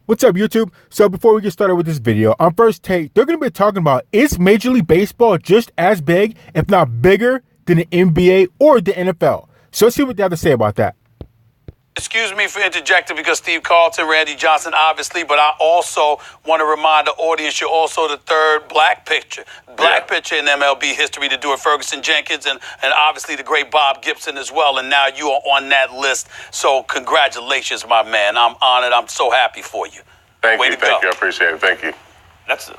What's up, YouTube? So before we get started with this video, on First Take, they're going to be talking about, is Major League Baseball just as big, if not bigger, than the NBA or the NFL? So let's see what they have to say about that. Excuse me for interjecting because Steve Carlton, Randy Johnson, obviously, but I also want to remind the audience you're also the third black pitcher in MLB history to do it. Ferguson Jenkins and obviously the great Bob Gibson as well. And now you are on that list. So congratulations, my man. I'm honored. I'm so happy for you. Thank you. I appreciate it. Thank you.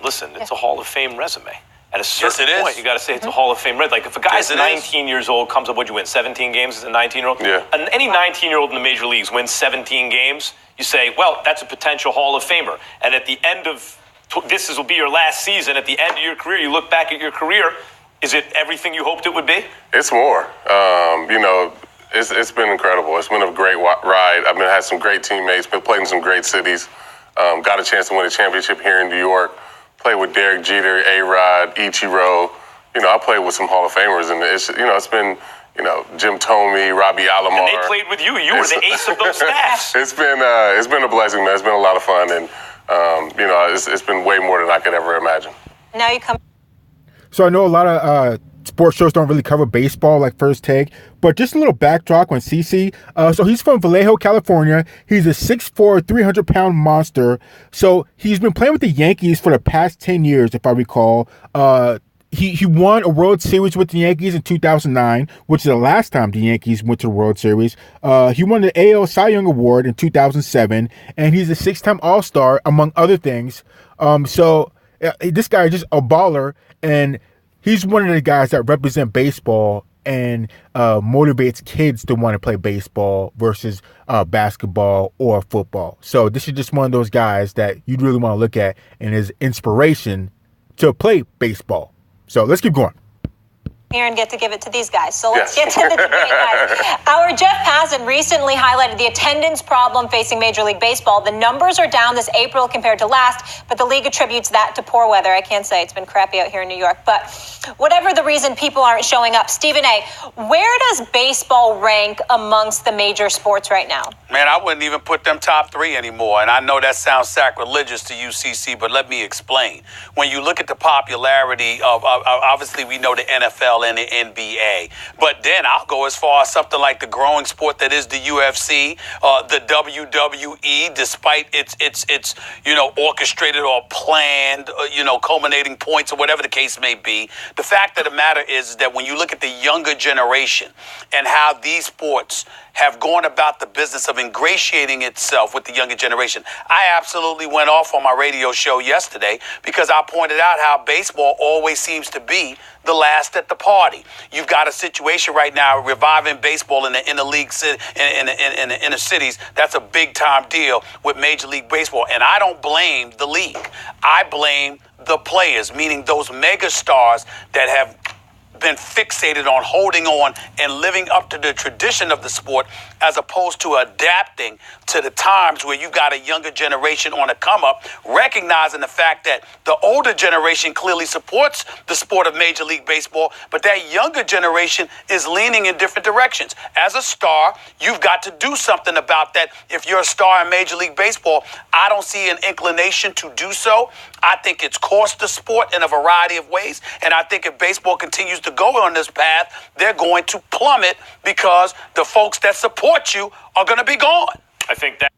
Listen, it's a Hall of Fame resume. At a certain yes, point, you got to say it's a Hall of Fame. Like if a guy's 19 years old, comes up, would you win 17 games as a 19-year-old? Yeah. And any 19-year-old in the major leagues wins 17 games. You say, well, that's a potential Hall of Famer. And at the end of will be your last season. At the end of your career, you look back at your career. Is it everything you hoped it would be? It's more. It's been incredible. It's been a great ride. I've had some great teammates. Been playing in some great cities. Got a chance to win a championship here in New York. Played with Derek Jeter, A-Rod, Ichiro. I played with some Hall of Famers, and it's been, Jim Thome, Robbie Alomar. And they played with you. You were the ace of those staffs. It's been a blessing, man. It's been a lot of fun, and it's been way more than I could ever imagine. Now you come. So I know a lot of sports shows don't really cover baseball like First Take, but just a little backdrop on CC. So he's from Vallejo, California. He's a 6'4", 300-pound monster. So he's been playing with the Yankees for the past 10 years, if I recall. He won a World Series with the Yankees in 2009, which is the last time the Yankees went to the World Series. He won the AL Cy Young Award in 2007, and he's a 6-time All-Star, among other things. This guy is just a baller, and he's one of the guys that represent baseball and motivates kids to want to play baseball versus basketball or football. So this is just one of those guys that you'd really want to look at and his inspiration to play baseball. So let's keep going. Here and get to give it to these guys. So let's get to the debate, guys. Our Jeff Passan recently highlighted the attendance problem facing Major League Baseball. The numbers are down this April compared to last, but the league attributes that to poor weather. I can't say it's been crappy out here in New York, but whatever the reason, people aren't showing up. Stephen A., where does baseball rank amongst the major sports right now? Man, I wouldn't even put them top three anymore. And I know that sounds sacrilegious to you, CC, but let me explain. When you look at the popularity of obviously we know the NFL and the NBA. But then I'll go as far as something like the growing sport that is the UFC, the WWE, despite its orchestrated or planned, culminating points or whatever the case may be. The fact of the matter is that when you look at the younger generation and how these sports have gone about the business of ingratiating itself with the younger generation. I absolutely went off on my radio show yesterday because I pointed out how baseball always seems to be the last at the party. You've got a situation right now reviving baseball in the inner league in the inner cities. That's a big time deal with Major League Baseball. And I don't blame the league. I blame the players, meaning those mega stars that have been fixated on holding on and living up to the tradition of the sport as opposed to adapting to the times where you got a younger generation on a come up, recognizing the fact that the older generation clearly supports the sport of Major League Baseball, but that younger generation is leaning in different directions. As a star, you've got to do something about that. If you're a star in Major League Baseball, I don't see an inclination to do so. I think it's cost the sport in a variety of ways, and I think if baseball continues to go on this path, they're going to plummet because the folks that support you are going to be gone. I think that.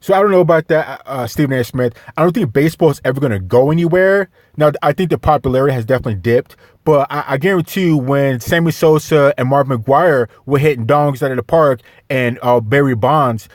So I don't know about that, Stephen A. Smith. I don't think baseball is ever going to go anywhere. Now, I think the popularity has definitely dipped, but I guarantee you when Sammy Sosa and Mark McGwire were hitting dongs out of the park and Barry Bonds,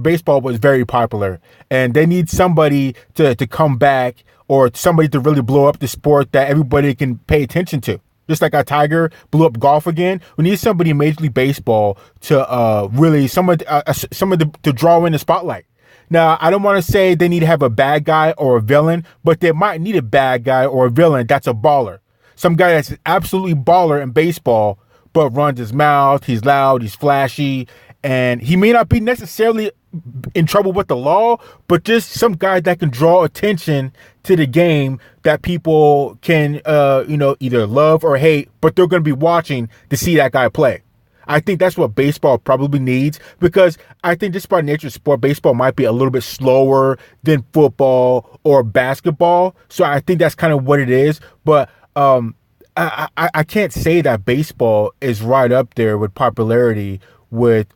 baseball was very popular. And they need somebody to come back or somebody to really blow up the sport that everybody can pay attention to. Just like a Tiger blew up golf again, we need somebody in Major League Baseball to really to draw in the spotlight. Now, I don't want to say they need to have a bad guy or a villain, but they might need a bad guy or a villain that's a baller. Some guy that's absolutely baller in baseball, but runs his mouth, he's loud, he's flashy, and he may not be necessarily in trouble with the law, but just some guy that can draw attention to the game that people can, either love or hate, but they're going to be watching to see that guy play. I think that's what baseball probably needs, because I think just by nature of sport, baseball might be a little bit slower than football or basketball. So I think that's kind of what it is. But I can't say that baseball is right up there with popularity with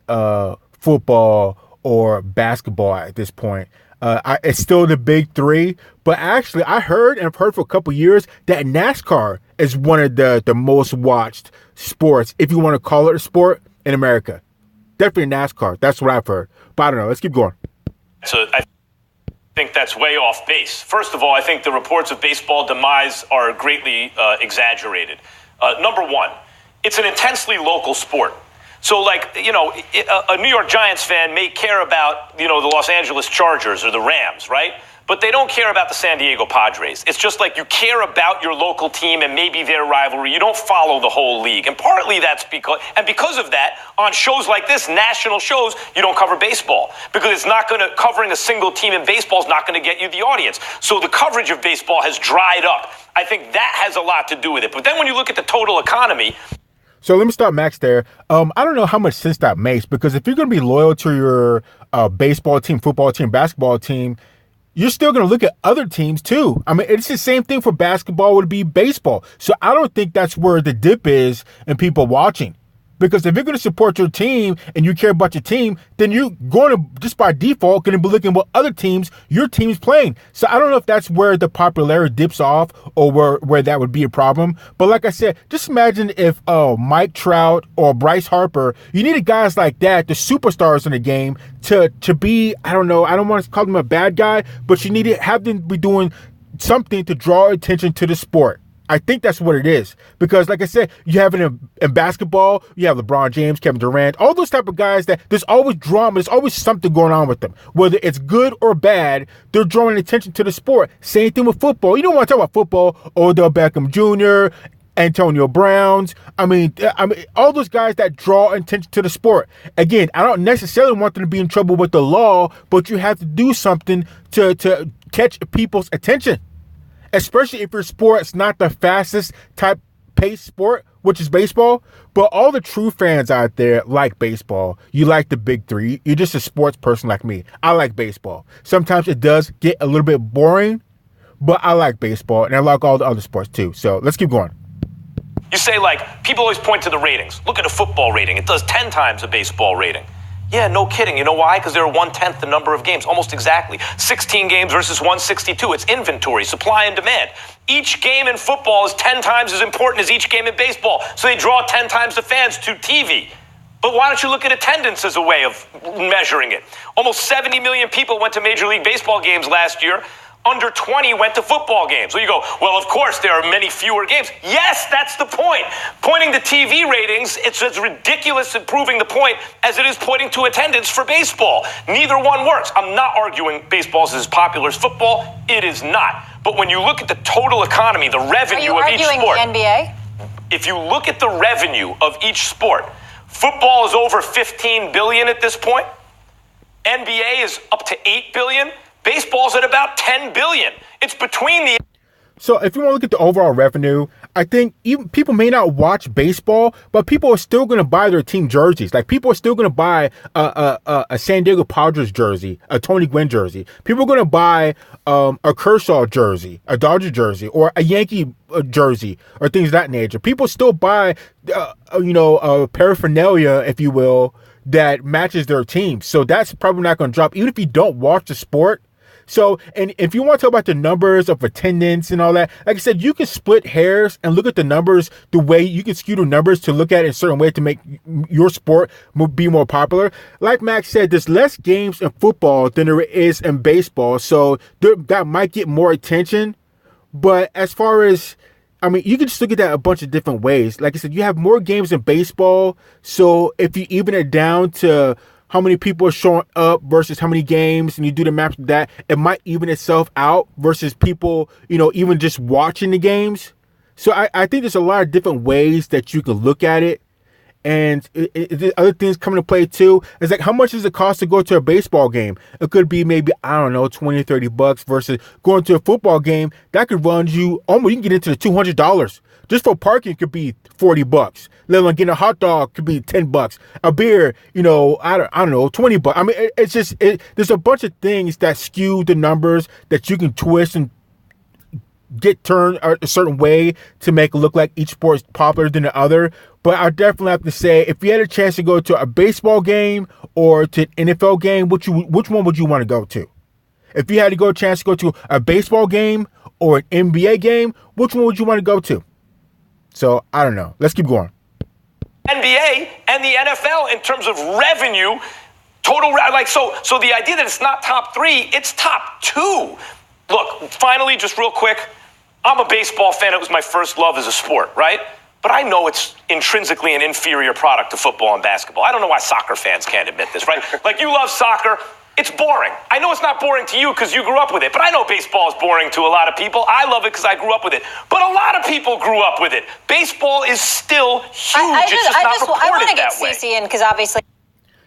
football or basketball at this point. It's still the big three, but actually I've heard for a couple years that NASCAR is one of the most watched sports, if you want to call it a sport, in America. Definitely NASCAR. That's what I've heard. But I don't know. Let's keep going. So I think that's way off base. First of all, I think the reports of baseball demise are greatly exaggerated. Number one, it's an intensely local sport. So, like, you know, a New York Giants fan may care about, you know, the Los Angeles Chargers or the Rams, right? But they don't care about the San Diego Padres. It's just like you care about your local team and maybe their rivalry. You don't follow the whole league. And partly that's because of that, on shows like this, national shows, you don't cover baseball. Because it's not going to, covering a single team in baseball is not going to get you the audience. So the coverage of baseball has dried up. I think that has a lot to do with it. But then when you look at the total economy. So let me stop Max there. I don't know how much sense that makes, because if you're going to be loyal to your baseball team, football team, basketball team, you're still going to look at other teams too. I mean, it's the same thing for basketball would be baseball. So I don't think that's where the dip is in people watching. Because if you're going to support your team and you care about your team, then you're going to, just by default, going to be looking at what other teams your team's playing. So I don't know if that's where the popularity dips off or where that would be a problem. But like I said, just imagine if Mike Trout or Bryce Harper, you needed guys like that, the superstars in the game, to be, I don't know, I don't want to call them a bad guy, but you need to have them be doing something to draw attention to the sport. I think that's what it is. Because like I said, you have it in basketball, you have LeBron James, Kevin Durant, all those type of guys that there's always drama, there's always something going on with them. Whether it's good or bad, they're drawing attention to the sport. Same thing with football. You don't want to talk about football, Odell Beckham Jr., Antonio Browns. I mean, all those guys that draw attention to the sport. Again, I don't necessarily want them to be in trouble with the law, but you have to do something to catch people's attention. Especially if your sport's not the fastest type pace sport, which is baseball. But all the true fans out there like baseball. You like the big three. You're just a sports person like me. I like baseball. Sometimes it does get a little bit boring, but I like baseball, and I like all the other sports too. So let's keep going. You say, like, people always point to the ratings. Look at a football rating. It does 10 times a baseball rating. Yeah, no kidding. You know why? Because they're 1/10 the number of games, almost exactly. 16 games versus 162. It's inventory, supply and demand. Each game in football is 10 times as important as each game in baseball. So they draw 10 times the fans to TV. But why don't you look at attendance as a way of measuring it? Almost 70 million people went to Major League Baseball games last year. Under 20 went to football games. So you go, well, of course, there are many fewer games. Yes, that's the point. Pointing to TV ratings, it's as ridiculous in proving the point as it is pointing to attendance for baseball. Neither one works. I'm not arguing baseball is as popular as football. It is not. But when you look at the total economy, the revenue of each sport. Are you arguing the NBA? If you look at the revenue of each sport, football is over $15 billion at this point. NBA is up to $8 billion. Baseball's at about $10 billion. It's between the... So if you want to look at the overall revenue, I think even people may not watch baseball, but people are still going to buy their team jerseys. Like, people are still going to buy a San Diego Padres jersey, a Tony Gwynn jersey. People are going to buy a Kershaw jersey, a Dodger jersey, or a Yankee jersey, or things of that nature. People still buy, paraphernalia, if you will, that matches their team. So that's probably not going to drop, even if you don't watch the sport. So, and if you want to talk about the numbers of attendance and all that, like I said, you can split hairs and look at the numbers the way you can skew the numbers to look at it a certain way to make your sport be more popular. Like Max said, there's less games in football than there is in baseball. So that might get more attention. But as far as, I mean, you can just look at that a bunch of different ways. Like I said, you have more games in baseball. So if you even it down to how many people are showing up versus how many games, and you do the math of that, it might even itself out versus people, even just watching the games. So I think there's a lot of different ways that you can look at it. And other things come into play too. It's like, how much does it cost to go to a baseball game? It could be maybe, I don't know, $20 or $30 versus going to a football game that could run you almost, you can get into the $200 Just for parking, it could be $40. Let alone getting a hot dog could be $10. A beer, I don't know, $20. I mean, it's just there's a bunch of things that skew the numbers that you can twist and get turned a certain way to make it look like each sport is popular than the other. But I definitely have to say, if you had a chance to go to a baseball game or to an NFL game, which one would you want to go to? If you had a chance to go to a baseball game or an NBA game, which one would you want to go to? So, I don't know. Let's keep going. NBA and the NFL in terms of revenue, so the idea that it's not top 3, it's top 2. Look, finally, just real quick, I'm a baseball fan. It was my first love as a sport, right? But I know it's intrinsically an inferior product to football and basketball. I don't know why soccer fans can't admit this, right? Like, you love soccer. It's boring. I know it's not boring to you because you grew up with it, but I know baseball is boring to a lot of people. I love it because I grew up with it. But a lot of people grew up with it. Baseball is still huge. I want to get CC in because obviously.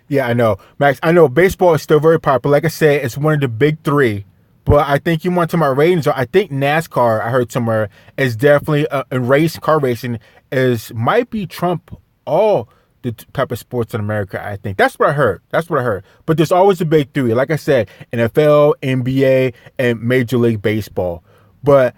Yeah, I know. Max, I know baseball is still very popular. Like I said, it's one of the big 3. But I think you want to my ratings. I think NASCAR, I heard somewhere, is definitely car racing might be trump all the type of sports in America, I think. That's what I heard. But there's always a big 3. Like I said, NFL, NBA, and Major League Baseball. But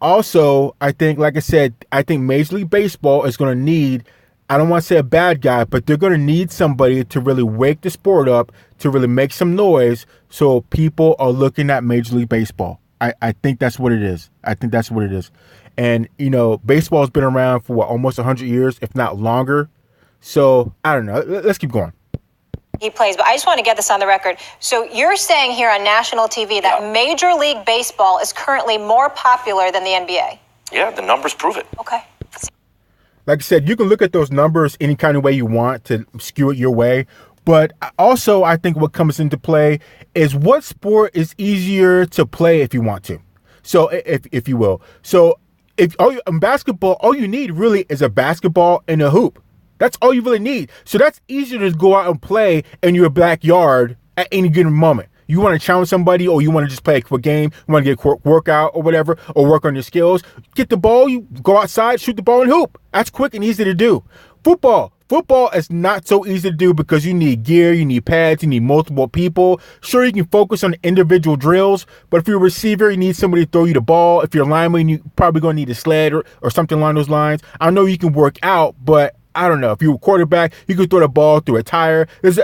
also, I think, like I said, I think Major League Baseball is going to need, I don't want to say a bad guy, but they're going to need somebody to really wake the sport up, to really make some noise so people are looking at Major League Baseball. I think that's what it is. And, baseball has been around for almost 100 years, if not longer. So, I don't know. Let's keep going. He plays, but I just want to get this on the record. So you're saying here on national TV that Major League Baseball is currently more popular than the NBA? Yeah, the numbers prove it. Okay. Like I said, you can look at those numbers any kind of way you want to skew it your way. But also, I think what comes into play is what sport is easier to play if you want to. So, if you will. So, in basketball, all you need really is a basketball and a hoop. That's all you really need. So that's easier to go out and play in your backyard at any given moment. You want to challenge somebody, or you want to just play a quick game, you want to get a workout or whatever, or work on your skills. Get the ball, you go outside, shoot the ball and hoop. That's quick and easy to do. Football is not so easy to do because you need gear, you need pads, you need multiple people. Sure, you can focus on individual drills, but if you're a receiver, you need somebody to throw you the ball. If you're a lineman, you're probably going to need a sled or something along those lines. I know you can work out, but I don't know. If you're a quarterback, you could throw the ball through a tire. There's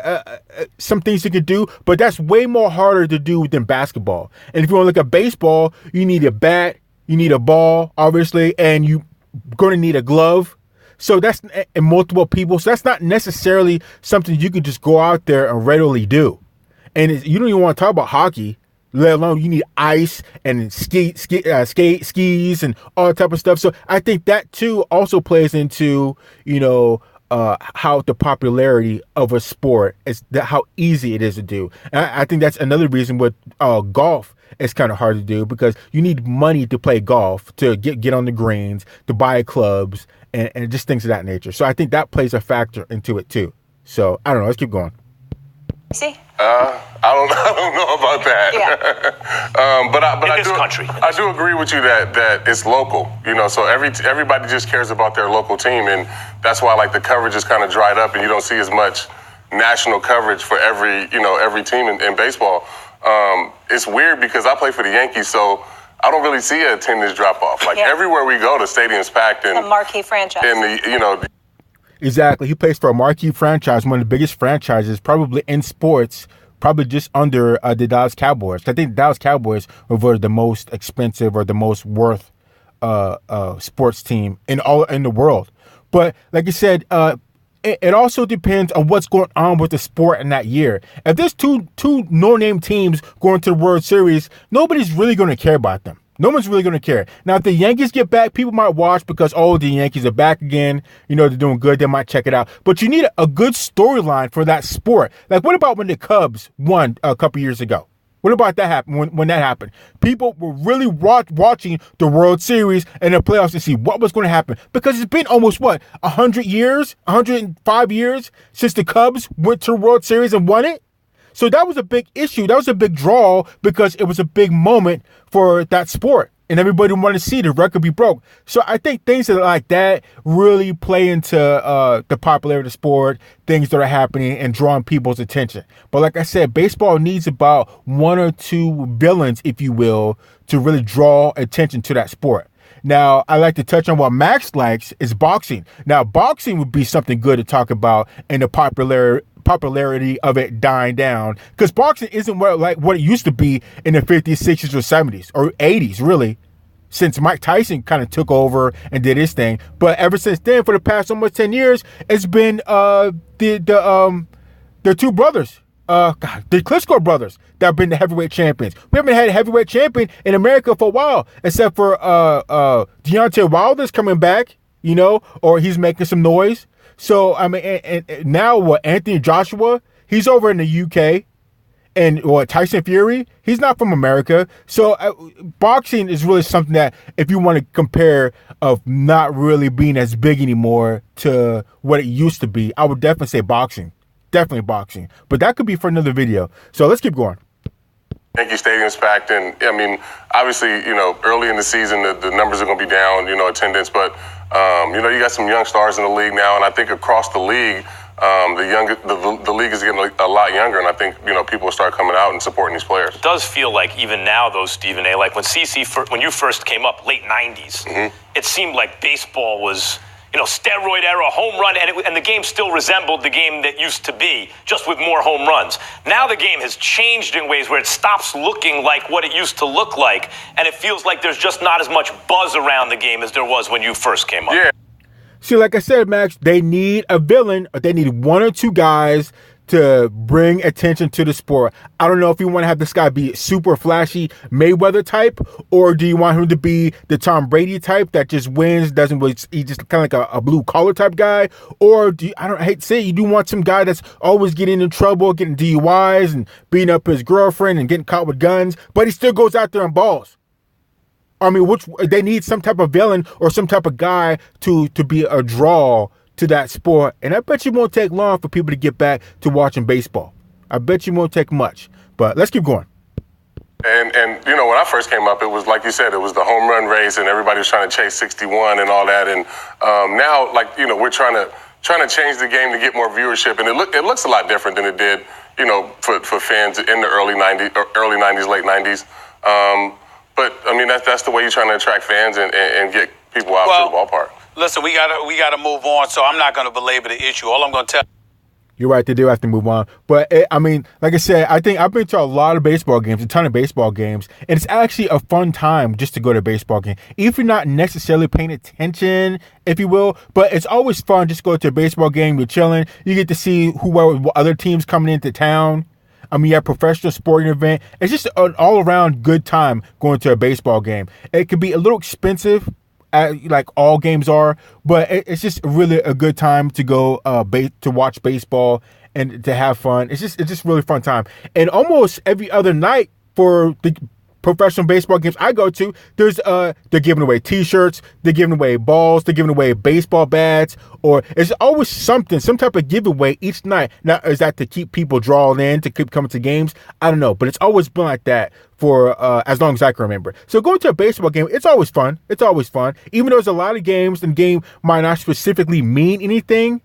some things you can do, but that's way more harder to do than basketball. And if you want to look at baseball, you need a bat, you need a ball, obviously, and you're going to need a glove. So that's and multiple people. So that's not necessarily something you could just go out there and readily do. And you don't even want to talk about hockey, let alone you need ice and skis and all that type of stuff. So I think that too also plays into, how the popularity of a sport is, how easy it is to do. And I think that's another reason with golf is kind of hard to do, because you need money to play golf, to get on the greens, to buy clubs, and just things of that nature. So I think that plays a factor into it too. So I don't know. Let's keep going. See? I don't know about that. Yeah. But I do agree with you that it's local. So everybody just cares about their local team, and that's why the coverage is kind of dried up, and you don't see as much national coverage for every team in baseball. It's weird because I play for the Yankees, so I don't really see an attendance drop off. Everywhere we go, the stadium's packed, and a marquee franchise. And Exactly. He plays for a marquee franchise, one of the biggest franchises probably in sports, probably just under the Dallas Cowboys. I think the Dallas Cowboys were voted the most expensive or the most worth sports team in the world. But like you said, it also depends on what's going on with the sport in that year. If there's two no-name teams going to the World Series, nobody's really going to care about them. No one's really going to care. Now, if the Yankees get back, people might watch because, the Yankees are back again. They're doing good. They might check it out. But you need a good storyline for that sport. Like, what about when the Cubs won a couple years ago? What about that happened when that happened? People were really watching the World Series and the playoffs to see what was going to happen. Because it's been almost, 100 years, 105 years since the Cubs went to the World Series and won it? So that was a big issue. That was a big draw because it was a big moment for that sport and everybody wanted to see the record be broke. So I think things that are like that really play into the popularity of the sport, things that are happening and drawing people's attention. But like I said, baseball needs about one or two villains, if you will, to really draw attention to that sport. Now, I like to touch on what Max likes is boxing. Now, boxing would be something good to talk about in the popularity of it dying down, because boxing isn't what it used to be in the 50s, 60s, or 70s, or 80s, really, since Mike Tyson kind of took over and did his thing. But ever since then, for the past almost 10 years, it's been the two brothers, the Klitschko brothers, that have been the heavyweight champions. We haven't had a heavyweight champion in America for a while, except for Deontay Wilder's coming back, or he's making some noise. So, I mean, and now Anthony Joshua, he's over in the UK. And Tyson Fury, he's not from America. So boxing is really something that, if you want to compare of not really being as big anymore to what it used to be, I would definitely say boxing. Definitely boxing. But that could be for another video. So let's keep going. Yankee Stadium's packed, and I mean, obviously, early in the season, the numbers are going to be down, attendance, but, you got some young stars in the league now, and I think across the league, the league is getting a lot younger, and I think, people will start coming out and supporting these players. It does feel like even now, though, Stephen A., like when you first came up, late 90s, it seemed like baseball was, steroid era, home run, and the game still resembled the game that used to be, just with more home runs. Now the game has changed in ways where it stops looking like what it used to look like, and it feels like there's just not as much buzz around the game as there was when you first came up. Yeah. See, like I said, Max, they need a villain, or they need one or two guys to bring attention to the sport. I don't know if you want to have this guy be super flashy Mayweather type, or do you want him to be the Tom Brady type that just wins, doesn't really, he's just kind of like a blue collar type guy, or I hate to say it, you do want some guy that's always getting in trouble, getting DUIs and beating up his girlfriend and getting caught with guns, but he still goes out there and balls. I mean, they need some type of villain or some type of guy to be a draw to that sport. And I bet you won't take long for people to get back to watching baseball. I bet you won't take much. But let's keep going. And when I first came up, it was like you said, it was the home run race, and everybody was trying to chase 61 and all that. And now, we're trying to change the game to get more viewership, and it looks a lot different than it did, for fans in the early 90s, late 90s. But I mean, that's the way you're trying to attract fans and get people out to the ballpark. Listen, we gotta move on, so I'm not gonna belabor the issue. All I'm gonna tell. You're right, they do have to move on. But, I mean, like I said, I think I've been to a lot of baseball games, a ton of baseball games, and it's actually a fun time just to go to a baseball game. Even if you're not necessarily paying attention, if you will, but it's always fun just to go to a baseball game, you're chilling, you get to see what other teams coming into town. I mean, you have a professional sporting event. It's just an all-around good time going to a baseball game. It could be a little expensive, like all games are, but it's just really a good time to go to watch baseball and to have fun. It's just really fun time. And almost every other night for the professional baseball games I go to, there's they're giving away T-shirts, they're giving away balls, they're giving away baseball bats, or it's always some type of giveaway each night. Now, is that to keep people drawn in, to keep coming to games? I don't know, but it's always been like that for as long as I can remember. So going to a baseball game, it's always fun. It's always fun. Even though there's a lot of games, and the game might not specifically mean anything,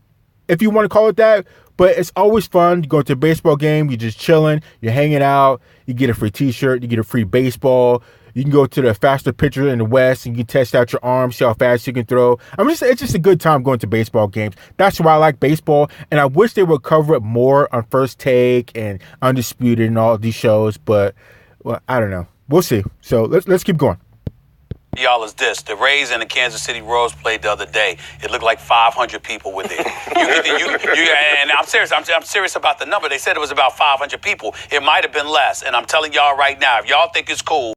if you want to call it that, but it's always fun. You go to a baseball game, you're just chilling, you're hanging out, you get a free T-shirt, you get a free baseball. You can go to the faster pitcher in the West and you can test out your arms, see how fast you can throw. I mean, it's just a good time going to baseball games. That's why I like baseball, and I wish they would cover it more on First Take and Undisputed and all of these shows, but well, I don't know. We'll see. So let's keep going. Y'all is this. The Rays and the Kansas City Royals played the other day. It looked like 500 people were there. And I'm serious. I'm serious about the number. They said it was about 500 people. It might have been less. And I'm telling y'all right now, if y'all think it's cool,